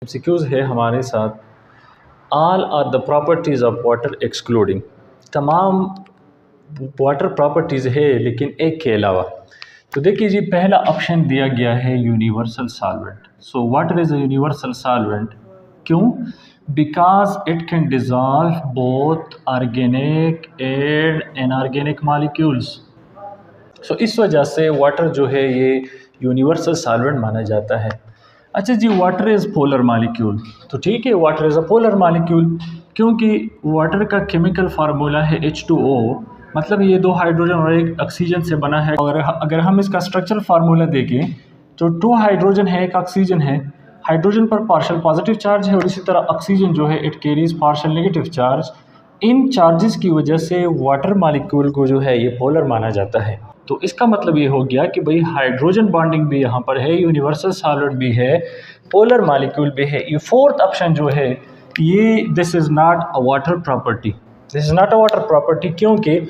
MCQs है हमारे साथ। All are the properties of water excluding, तमाम वाटर प्रॉपर्टीज़ है लेकिन एक के अलावा। तो देखिए जी, पहला ऑप्शन दिया गया है universal solvent. So water is a universal solvent. क्यों? Because it can dissolve both organic and inorganic molecules. So इस वजह से वाटर जो है ये यूनिवर्सल सॉल्वेंट माना जाता है। अच्छा जी, वाटर इज़ पोलर मॉलिक्यूल। तो ठीक है, water is a polar molecule क्योंकि वाटर का केमिकल फार्मूला है H2O, मतलब ये दो हाइड्रोजन और एक ऑक्सीजन से बना है। और अगर हम इसका स्ट्रक्चरल फार्मूला देखें तो 2 हाइड्रोजन है, एक ऑक्सीजन है। हाइड्रोजन पर पार्शियल पॉजिटिव चार्ज है और इसी तरह ऑक्सीजन जो है it carries partial negative charge. In charges की वजह से वाटर मॉलिक्यूल को जो है ये पोलर माना जाता है। तो इसका मतलब ये हो गया कि भाई हाइड्रोजन बॉन्डिंग भी यहाँ पर है, यूनिवर्सल सॉलिड भी है, पोलर मॉलिक्यूल भी है। ये फोर्थ ऑप्शन जो है ये this is not a water property, this is not a water property क्योंकि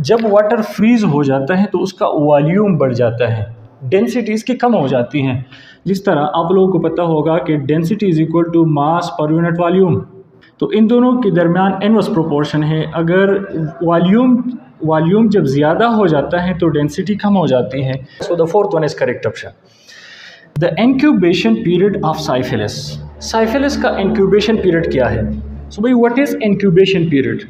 जब वाटर फ्रीज हो जाता है तो उसका वॉल्यूम बढ़ जाता है, डेंसिटी इसकी कम हो जाती हैं। जिस तरह आप लोगों को पता होगा कि density is equal to mass per unit volume, तो इन दोनों के दरमियान इनवर्स प्रोपोर्शन है। अगर वॉल्यूम जब ज़्यादा हो जाता है तो डेंसिटी कम हो जाती है। So the fourth one is correct option. The incubation period of syphilis. Syphilis का इंक्यूबेशन पीरियड क्या है? सो भाई व्हाट इज इंक्यूबेशन पीरियड?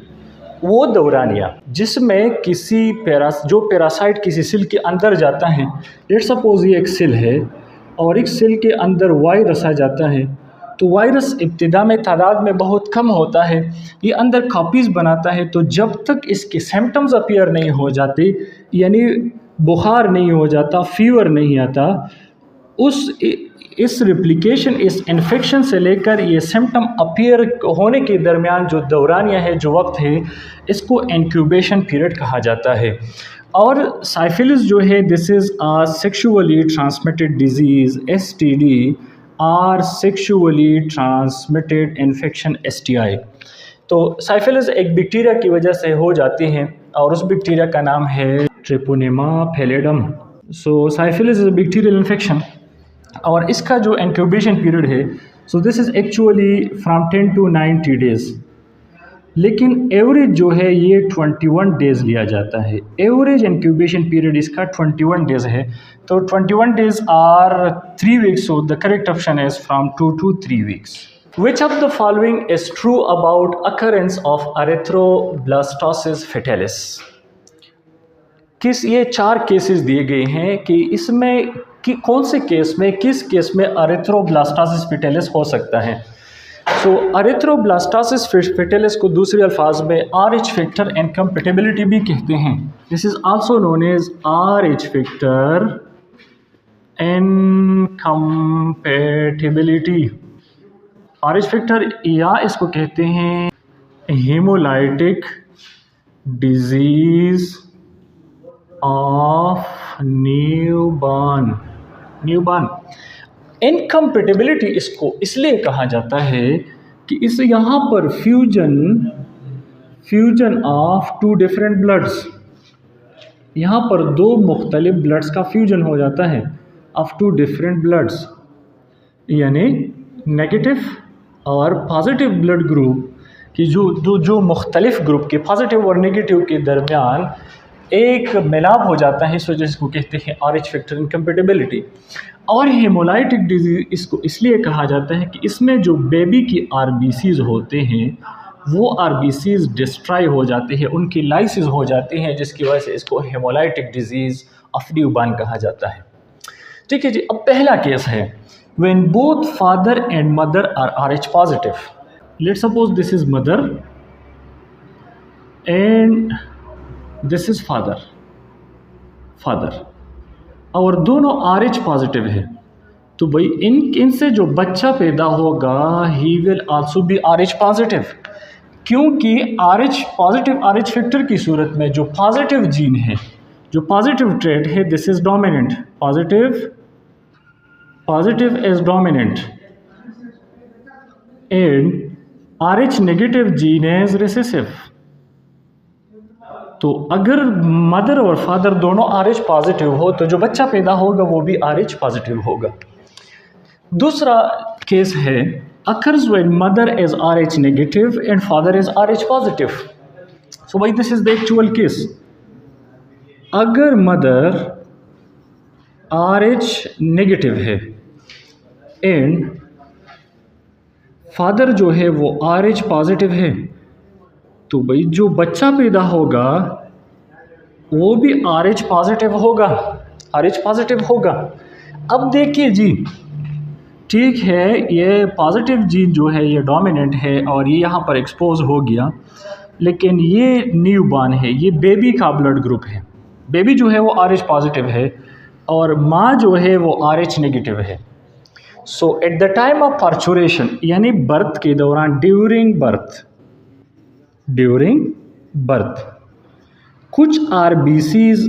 वो दौरानिया जिसमें किसी पैरासाइट किसी सेल के अंदर जाता है। लेट्स सपोज ये एक सेल है और एक सेल के अंदर वायरस आ जाता है, तो वायरस इब्तिदा में तादाद में बहुत कम होता है, ये अंदर कॉपीज़ बनाता है। तो जब तक इसके सिम्टम्स अपीयर नहीं हो जाते, यानी बुखार नहीं हो जाता, फीवर नहीं आता, इस रिप्लिकेशन, इस इन्फेक्शन से लेकर ये सिम्टम अपीयर होने के दरमियान जो दौरानिया है, जो वक्त है, इसको इंक्यूबेशन पीरियड कहा जाता है। और साइफिलिस जो है this is a sexually transmitted disease, STD, और सेक्सुअली ट्रांसमिटेड इन्फेक्शन, STI। तो साइफिलिस एक बैक्टीरिया की वजह से हो जाती हैं और उस बैक्टीरिया का नाम है Treponema pallidum. So syphilis is a bacterial infection और इसका जो इंक्यूबेशन पीरियड है, so this is actually from 10 to 90 days, लेकिन एवरेज जो है ये 21 डेज़ लिया जाता है। एवरेज इंक्यूबेशन पीरियड इसका 21 डेज़ है। तो 21 days are 3 weeks, so the correct option is from 2 to 3 weeks. Which of the following is true about occurrence of erythroblastosis fetalis? ये 4 केसेस दिए गए हैं कि इसमें कि कौन से केस में, किस केस में एरिथ्रोब्लास्टोसिस फेटालिस हो सकता है। सो एरिथ्रोब्लास्टोसिस फेटालिस को दूसरे अल्फाज में RH फैक्टर इनकम्पैटिबिलिटी भी कहते हैं। This is also known as RH factor incompatibility. RH factor या इसको कहते हैं haemolytic disease of newborn. Incompatibility इसको इसलिए कहा जाता है कि इस यहाँ पर फ्यूजन ऑफ 2 डिफरेंट ब्लड्स, यहाँ पर 2 मुख्तलिफ ब्लड्स का फ्यूजन हो जाता है ऑफ 2 डिफरेंट ब्लड्स, यानी नेगेटिव और पॉजिटिव ब्लड ग्रुप की जो मुख्तलिफ ग्रुप के पॉजिटिव और नेगेटिव के दरमियान एक मिलाप हो जाता है। इस वजह से इसको कहते हैं RH फैक्टर इनकम्पैटिबिलिटी। और हेमोलाइटिक डिजीज इसको इसलिए कहा जाता है कि इसमें जो बेबी की RBCs होते हैं वो RBCs डिस्ट्रॉय हो जाते हैं, उनकी लाइसिस हो जाती हैं, जिसकी वजह से इसको हेमोलाइटिक डिजीज़ ऑफ न्यूबॉर्न कहा जाता है। ठीक है जी, अब पहला केस है when both father and mother are RH positive. Let's suppose this is mother and this is father और दोनों RH पॉजिटिव है, तो भाई इनसे जो बच्चा पैदा होगा he will also be RH positive, क्योंकि RH फैक्टर की सूरत में जो पॉजिटिव जीन है, जो पॉजिटिव ट्रेट है, this is dominant, positive is dominant and RH negative gene is recessive. तो अगर मदर और फादर दोनों RH पॉजिटिव हो तो जो बच्चा पैदा होगा वो भी RH पॉजिटिव होगा। दूसरा केस है, occurs when mother is Rh negative and father is Rh positive. So भाई this is the actual case. अगर मदर RH नेगेटिव है एंड फादर जो है वो RH पॉजिटिव है, तो भाई जो बच्चा पैदा होगा वो भी RH पॉजिटिव होगा, RH पॉजिटिव होगा। अब देखिए जी, ठीक है, ये पॉजिटिव जीन जो है ये डोमिनेंट है और ये यहाँ पर एक्सपोज हो गया, लेकिन ये न्यूबॉर्न है, ये बेबी का ब्लड ग्रुप है। बेबी जो है वो RH पॉजिटिव है और माँ जो है वो RH नेगेटिव है। So at the time of parturition यानी बर्थ के दौरान, ड्यूरिंग बर्थ कुछ RBCs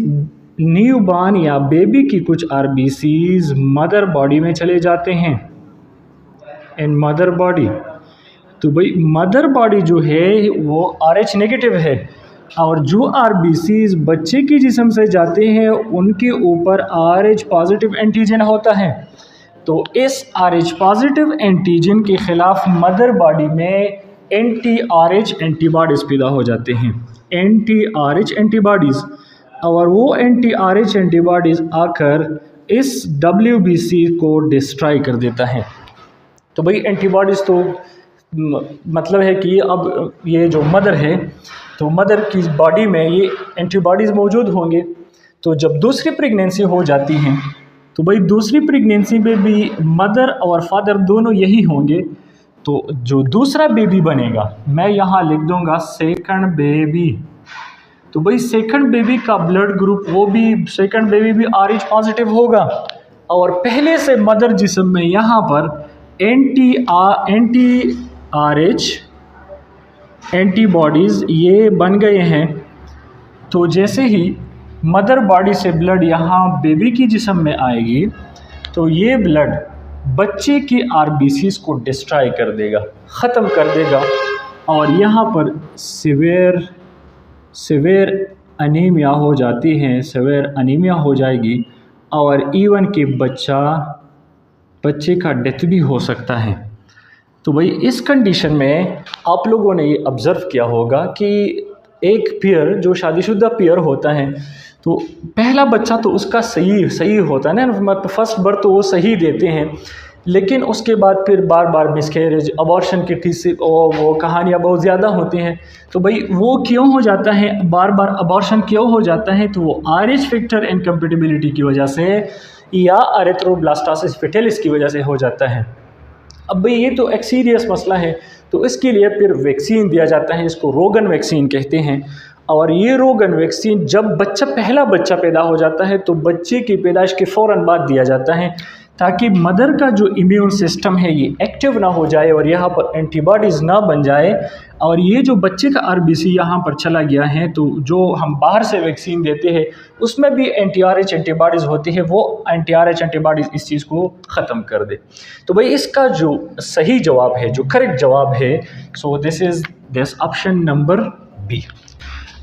न्यूबॉर्न या बेबी की कुछ RBCs मदर बॉडी में चले जाते हैं। इन मदर बॉडी, तो भाई मदर बॉडी जो है वो RH नेगेटिव है और जो RBCs बच्चे के जिस्म से जाते हैं उनके ऊपर RH पॉजिटिव एंटीजन होता है। तो इस RH पॉजिटिव एंटीजन के ख़िलाफ़ मदर बॉडी में anti-RH एंटीबॉडीज़ पैदा हो जाते हैं, anti-RH एंटीबॉडीज़, और वो anti-RH एंटीबॉडीज़ आकर इस WBC को डिस्ट्रॉय कर देता है। तो भाई एंटीबॉडीज़ तो मतलब है कि अब ये जो मदर है तो मदर की बॉडी में ये एंटीबॉडीज़ मौजूद होंगे। तो जब दूसरी प्रेगनेंसी हो जाती हैं तो भाई दूसरी प्रेगनेंसी में भी मदर और फादर दोनों यही होंगे। तो जो दूसरा बेबी बनेगा, मैं यहाँ लिख दूँगा सेकंड बेबी, तो भाई सेकंड बेबी का ब्लड ग्रुप वो भी, सेकंड बेबी भी RH पॉजिटिव होगा और पहले से मदर जिस्म में यहाँ पर anti-RH एंटीबॉडीज़ ये बन गए हैं। तो जैसे ही मदर बॉडी से ब्लड यहाँ बेबी की जिस्म में आएगी तो ये ब्लड बच्चे की RBCs को डिस्ट्रॉय कर देगा, ख़त्म कर देगा और यहाँ पर सिवियर अनीमिया हो जाती है, सिवियर अनीमिया हो जाएगी और इवन कि बच्चे का डेथ भी हो सकता है। तो भाई इस कंडीशन में आप लोगों ने ये ऑब्ज़र्व किया होगा कि एक पेयर जो शादीशुदा पेयर होता है तो पहला बच्चा तो उसका सही होता है ना, फर्स्ट बर्थ तो वो सही देते हैं, लेकिन उसके बाद फिर बार बार मिसकैरेज, अबॉर्शन की वो कहानियाँ बहुत ज़्यादा होती हैं। तो भाई वो क्यों हो जाता है, बार बार अबॉर्शन क्यों हो जाता है, तो वो RH फैक्टर इनकम्पेटिबिलिटी की वजह से या एरिथ्रोब्लास्टोसिस फेटालिस की वजह से हो जाता है। अब भाई ये तो एक सीरियस मसला है, तो इसके लिए फिर वैक्सीन दिया जाता है, इसको रोगन वैक्सीन कहते हैं। और ये रोगन वैक्सीन जब पहला बच्चा पैदा हो जाता है तो बच्चे की पैदाइश के फ़ौरन बाद दिया जाता है, ताकि मदर का जो इम्यून सिस्टम है ये एक्टिव ना हो जाए और यहाँ पर एंटीबॉडीज़ ना बन जाए। और ये जो बच्चे का RBC यहाँ पर चला गया है, तो जो हम बाहर से वैक्सीन देते हैं उसमें भी anti-RH एंटीबॉडीज़ होती है, वो anti-RH एंटीबॉडीज़ इस चीज़ को ख़त्म कर दे। तो भाई इसका जो सही जवाब है, जो करेक्ट जवाब है, so this option number B,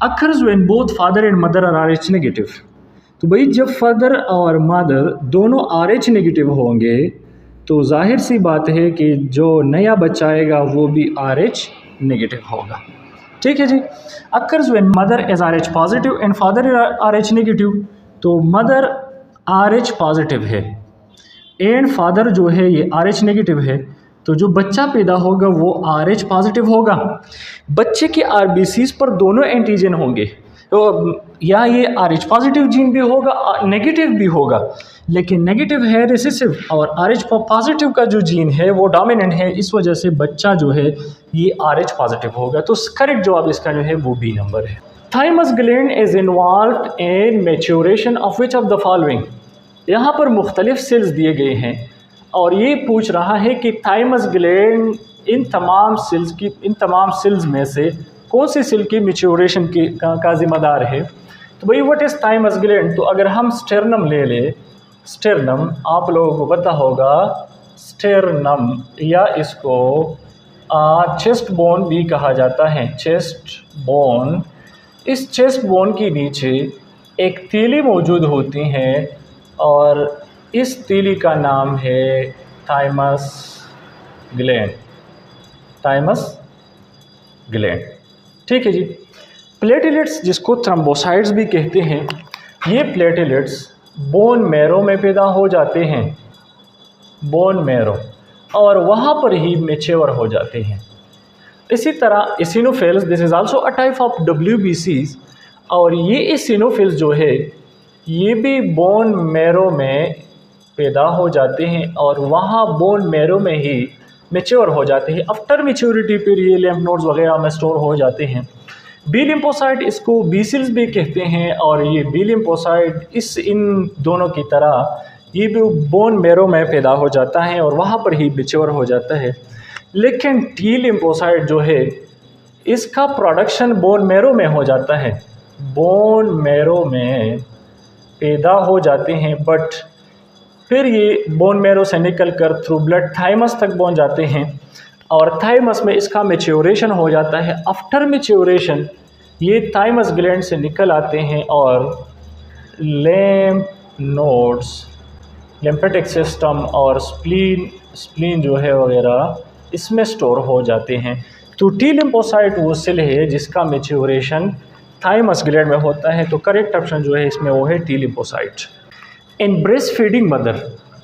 occurs when both father and mother are RH negative. तो भाई जब फादर और मदर दोनों RH नेगेटिव होंगे तो जाहिर सी बात है कि जो नया बच्चा आएगा वो भी RH नेगेटिव होगा। ठीक है जी। occurs when mother is RH positive and father RH negative, तो मदर RH पॉजिटिव है एंड फादर जो है ये RH नेगेटिव है, तो जो बच्चा पैदा होगा वो RH पॉजिटिव होगा। बच्चे के RBCs पर दोनों एंटीजन होंगे, तो या ये RH पॉजिटिव जीन भी होगा, नेगेटिव भी होगा, लेकिन नेगेटिव है रिसेसिव और RH पॉजिटिव का जो जीन है वो डोमिनेंट है, इस वजह से बच्चा जो है ये RH पॉजिटिव होगा। तो करेक्ट जवाब इसका जो है वो बी नंबर है। Thymus gland is involved in maturation of which of the following. यहाँ पर मुख्तलिफ सेल्स दिए गए हैं और ये पूछ रहा है कि थाइमस ग्लैंड इन तमाम सेल्स में से कौन सी सेल की मैच्योरेशन का जिम्मेदार है। तो भाई व्हाट इज़ थाइमस ग्लैंड, तो अगर हम स्टेरनम ले लें, स्टेरनम आप लोगों को पता होगा, स्टेरनम या इसको चेस्ट बोन भी कहा जाता है, चेस्ट बोन। इस चेस्ट बोन के नीचे एक तीली मौजूद होती है और इस तीली का नाम है थाइमस ग्लैंड, थाइमस ग्लैंड। ठीक है जी। प्लेटलेट्स जिसको थ्रोम्बोसाइट्स भी कहते हैं, ये प्लेटलेट्स बोन मैरो में पैदा हो जाते हैं, बोन मैरो, और वहाँ पर ही मैच्योर हो जाते हैं। इसी तरह eosinophils, this is also a type of WBCs, और ये एसिनोफिल्स जो है ये भी बोन मैरो में पैदा हो जाते हैं और वहाँ बोन मैरो में ही मैच्योर हो जाते हैं। आफ्टर मैच्योरिटी फिर ये लिम्फ नोड्स वगैरह में स्टोर हो जाते हैं। बी लिम्फोसाइट, इसको बी सेल्स भी कहते हैं, और ये बी लिम्फोसाइट इन दोनों की तरह ये भी बोन मैरो में पैदा हो जाता है और वहाँ पर ही मैच्योर हो जाता है। लेकिन टी लिम्फोसाइट जो है इसका प्रोडक्शन बोन मैरो में हो जाता है, बोन मैरो में पैदा हो जाते हैं, बट फिर ये बोन मैरो से निकल कर थ्रू ब्लड थाइमस तक पहुँच जाते हैं और थाइमस में इसका मैच्योरेशन हो जाता है। आफ्टर मैच्योरेशन ये थाइमस ग्लैंड से निकल आते हैं और लिम्फ नोड्स, लिम्फेटिक सिस्टम और स्प्लीन जो है वगैरह इसमें स्टोर हो जाते हैं। तो टी लिम्फोसाइट वो सेल है जिसका मैच्योरेशन थाइमस ग्लैंड में होता है। तो करेक्ट ऑप्शन जो है इसमें वो है T lymphocyte. In breast feeding mother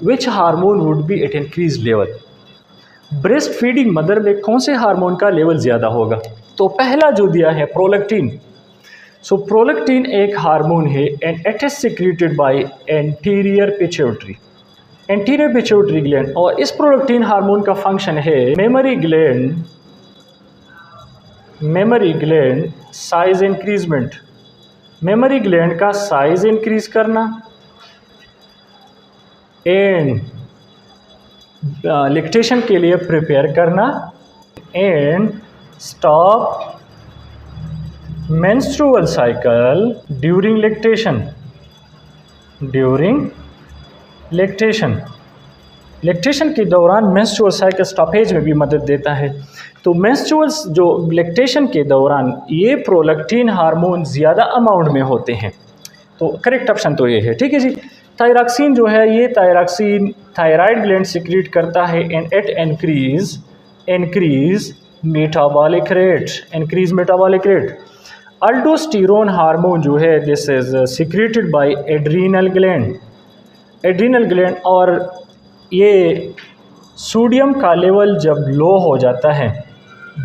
which hormone would be at increase level? Breast feeding mother में कौन से हार्मोन का लेवल ज़्यादा होगा? तो पहला जो दिया है प्रोलैक्टिन। सो प्रोलैक्टिन एक हार्मोन है and it is secreted by anterior pituitary, anterior pituitary gland, और इस प्रोलैक्टिन हार्मोन का फंक्शन है memory gland size increment, memory gland का साइज इंक्रीज करना एंड लैक्टेशन के लिए प्रिपेयर करना and stop menstrual cycle during lactation, lactation के दौरान मेंस्ट्रुअल साइकिल स्टॉपेज में भी मदद देता है। तो मेंस्ट्रुअल्स जो लैक्टेशन के दौरान ये प्रोलैक्टिन हार्मोन ज़्यादा अमाउंट में होते हैं। तो करेक्ट ऑप्शन तो ये है। ठीक है जी। थायरॉक्सिन जो है ये थायरॉक्सिन थायराइड ग्लैंड सिक्रीट करता है and it increase metabolic rate. अल्डोस्टेरोन hormone जो है this is secreted by adrenal gland, और ये सोडियम का लेवल जब लो हो जाता है,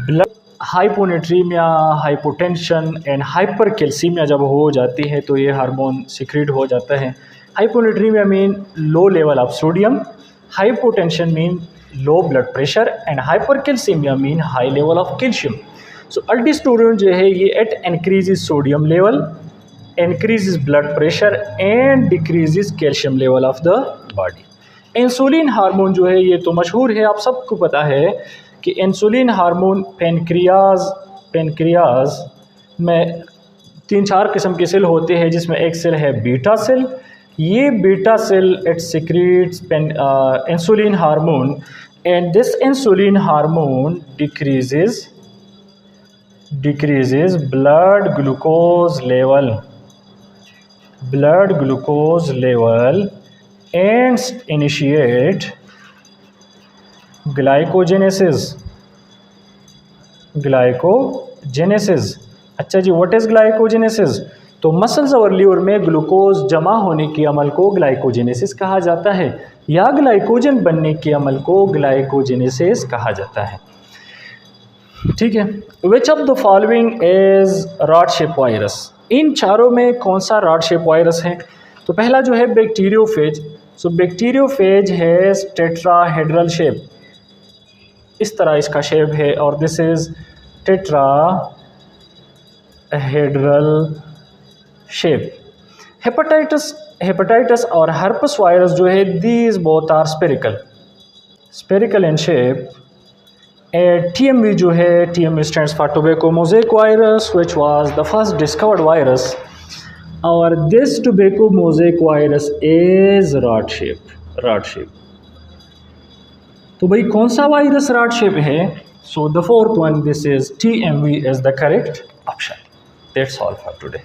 blood hyponatraemia, hypotension and hypercalcaemia जब हो जाती है तो ये हार्मोन सिक्रीट हो जाता है। Hyponatraemia mean low level of sodium, hypotension mean low blood pressure and hypercalcaemia mean high level of calcium. सो अल्डोस्टेरोन जो है ये it increases sodium level, increases blood pressure and decreases calcium level of the body. Insulin hormone जो है ये तो मशहूर है, आप सबको पता है कि इंसुलिन हार्मोन पेनक्रियाज में 3-4 किस्म के सेल होते हैं, जिसमें एक सेल है बीटा सेल। ये beta cell it secretes insulin hormone and this insulin hormone decreases blood glucose level and initiate glycogenesis। अच्छा जी, व्हाट इज ग्लाइकोजेनेसिस? तो मसल्स और लीवर में ग्लूकोज जमा होने के अमल को ग्लाइकोजेनेसिस कहा जाता है, या ग्लाइकोजन बनने के अमल को ग्लाइकोजेनेसिस कहा जाता है। ठीक है। Which of the following is rod shape virus? इन चारों में कौन सा रॉड शेप वायरस है? तो पहला जो है बैक्टीरियोफेज। सो बैक्टीरियोफेज है टेट्राहेड्रल शेप, इस तरह इसका शेप है, और this is tetrahedral shape. Hepatitis और हर्पस वायरस जो है these both are spherical in shape. TMV जो है, TMV stands for tobacco mosaic virus, which was the first discovered virus, और this tobacco mosaic virus is rod shape। तो भाई कौन सा वायरस रॉड शेप है? So the fourth one, this is TMV is the correct option. That's all for today.